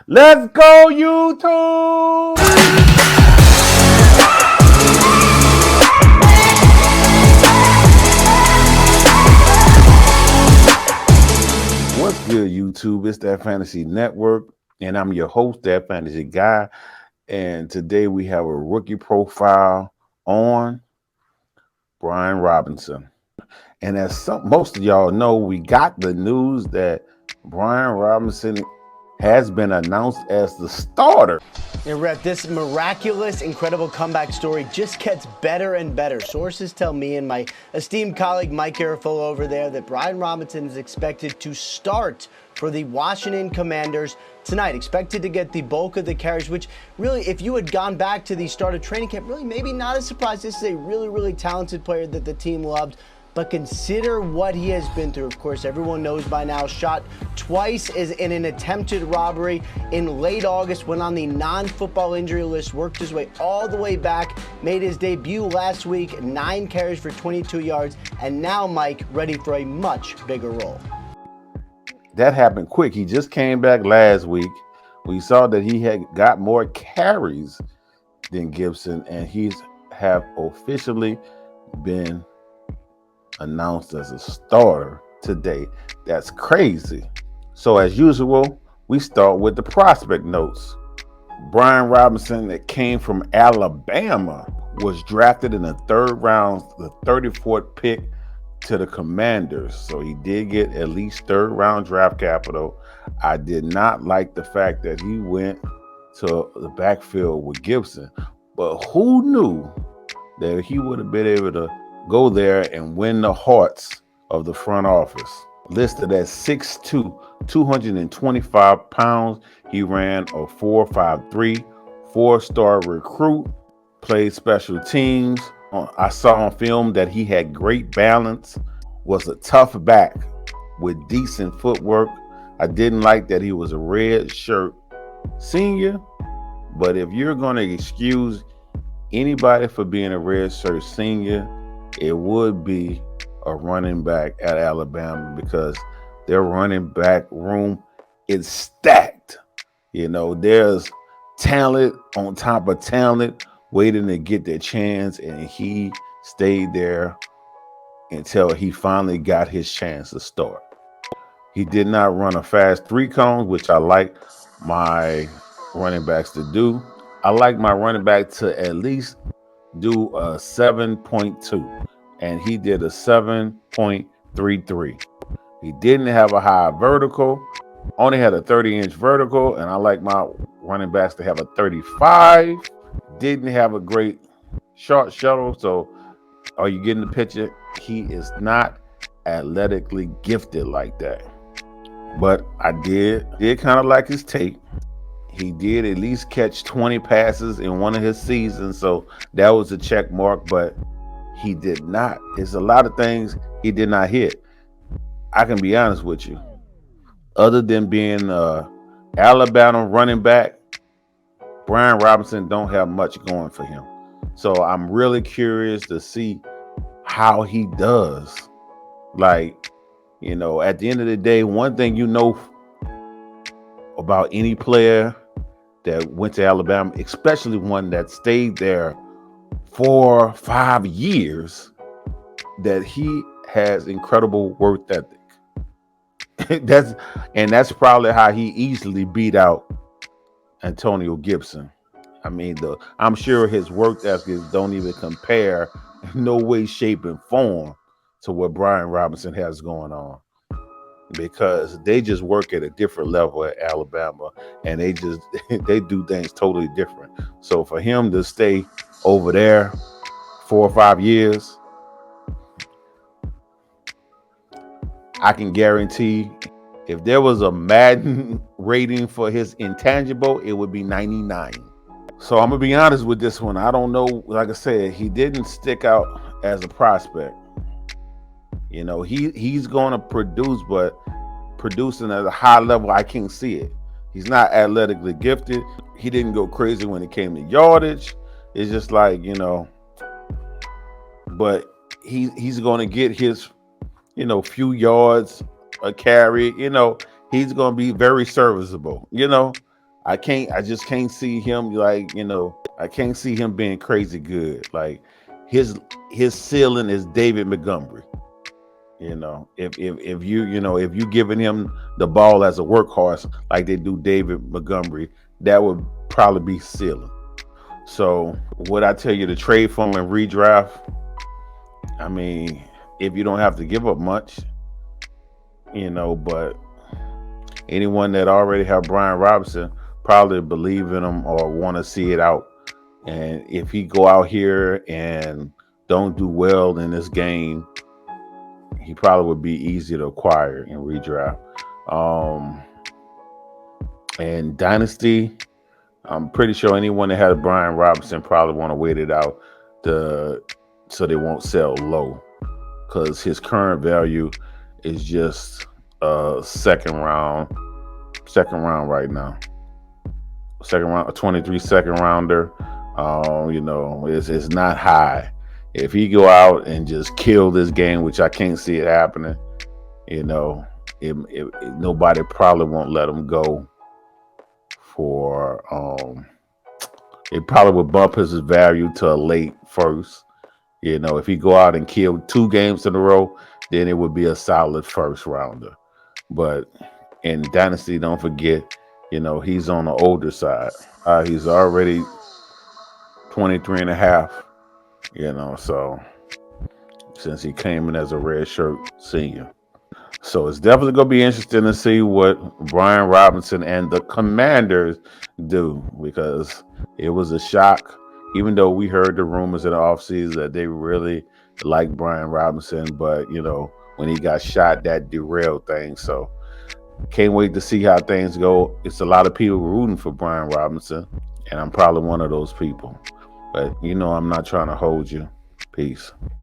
Let's go, YouTube! What's good, YouTube? It's That Fantasy Network, and I'm your host, That Fantasy Guy. And today we have a rookie profile on Brian Robinson. And as most of y'all know, we got the news that Brian Robinson has been announced as the starter. And Rhett, this miraculous, incredible comeback story just gets better and better. Sources tell me and my esteemed colleague Mike Garafolo over there that Brian Robinson is expected to start for the Washington Commanders tonight. Expected to get the bulk of the carries, which really, if you had gone back to the start of training camp, really maybe not a surprise. This is a really, really talented player that the team loved. But consider what he has been through. Of course, everyone knows by now, shot twice as in an attempted robbery in late August, went on the non-football injury list, worked his way all the way back, made his debut last week, 9 carries for 22 yards, and now Mike ready for a much bigger role. That happened quick. He just came back last week. We saw that he had got more carries than Gibson, and he's have officially been announced as a starter today. That's crazy. So as usual, we start with the prospect notes. Brian Robinson, that came from Alabama, was drafted in the 3rd round, the 34th pick to the Commanders. So he did get at least 3rd round draft capital. I did not like the fact that he went to the backfield with Gibson, but who knew that he would have been able to go there and win the hearts of the front office. Listed at 6'2", 225 pounds, he ran a 4.53, 4-star recruit, played special teams. I saw on film that he had great balance, was a tough back with decent footwork. I didn't like that he was a red shirt senior, but if you're going to excuse anybody for being a red shirt senior, it would be a running back at Alabama, because their running back room is stacked. You know, there's talent on top of talent waiting to get their chance, and he stayed there until he finally got his chance to start. He did not run a fast 3 cones, which I like my running backs to do. I like my running back to at least do a 7.2, and he did a 7.33. He didn't have a high vertical, only had a 30-inch vertical, and I like my running backs to have a 35. Didn't have a great short shuttle. So are you getting the picture? He is not athletically gifted like that, but I did kind of like his tape. He did at least catch 20 passes in one of his seasons, so that was a check mark, but he did not. There's a lot of things he did not hit. I can be honest with you. Other than being Alabama running back, Brian Robinson don't have much going for him. So I'm really curious to see how he does. Like, you know, at the end of the day, one thing you know about any player that went to Alabama, especially one that stayed there 4 or 5 years, that he has incredible work ethic. that's probably how he easily beat out Antonio Gibson. I mean, I'm sure his work ethics don't even compare in no way, shape, and form to what Brian Robinson has going on, because they just work at a different level at Alabama, and they do things totally different. So for him to stay over there 4 or 5 years, I can guarantee if there was a Madden rating for his intangible, it would be 99. So I'm gonna be honest with this one. I don't know. Like I said, he didn't stick out as a prospect. You know, he's going to produce, but producing at a high level, I can't see it. He's not athletically gifted. He didn't go crazy when it came to yardage. It's just like, you know, but he's going to get his, you know, few yards a carry. You know, he's going to be very serviceable. You know, I just can't see him like, I can't see him being crazy good. Like his his ceiling is David Montgomery. If if you giving him the ball as a workhorse like they do David Montgomery, that would probably be ceiling. So what I tell you to trade for him and redraft, I mean, if you don't have to give up much, but anyone that already have Brian Robinson probably believe in him or want to see it out. And if he go out here and don't do well in this game, he probably would be easy to acquire and redraft. Um, and Dynasty, I'm pretty sure anyone that has Brian Robinson probably want to wait it out so they won't sell low, because his current value is just second round right now. Second round, a 23 second rounder. It's not high. If he go out and just kill this game, which I can't see it happening, nobody probably won't let him go for. It probably would bump his value to a late first. If he go out and kill 2 games in a row, then it would be a solid first rounder. But in Dynasty, don't forget, he's on the older side. He's already 23 and a half, so since he came in as a red shirt senior. So it's definitely going to be interesting to see what Brian Robinson and the Commanders do, because it was a shock, even though we heard the rumors in the offseason that they really like Brian Robinson, but, when he got shot, that derailed things. So can't wait to see how things go. It's a lot of people rooting for Brian Robinson, and I'm probably one of those people. But, I'm not trying to hold you. Peace.